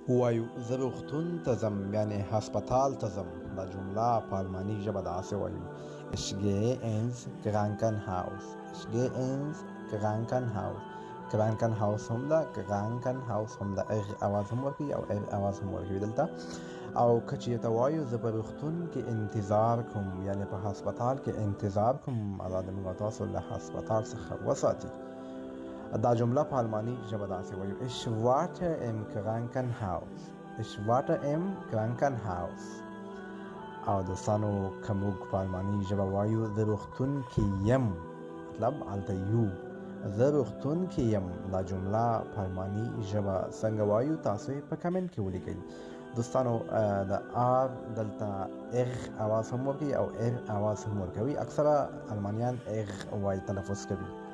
وایو زه روغتون ته ځم یعنې هسپتال ته ځم. دا جمله په الماني ژبه داسې وایو: Ich gehe ins Krankenhaus. Ich gehe ins Krankenhaus. Krankenhaus هم ده، Krankenhaus هم ده، اغ اواز هم ورکوي او ار اواز هم ورکوي دلته. او که چېرته وایو زه په روغتون کې انتظار کوم یعنې په هسپتال کې انتظار کوم، الله دې موږ او تاسو له هسپتال څخه وساتي. دا جمله په الماني ژبه داسې وایو: Ich warte im Krankenhaus. Ich warte im Krankenhaus. او دوستانو که موږ په الماني ژبه وایو زه روغتون کې یم، مطلب هلته یو، زه روغتون کې یم. دا جمله په الماني ژبه څنګه وایو تاسو یې په کمنټ کې ولیکئ. دوستانو د آر دلته اغ اواز هم ورکوي او ار اواز هم ورکوي. اکثره المانیان اغ وایي تلفظ کوي.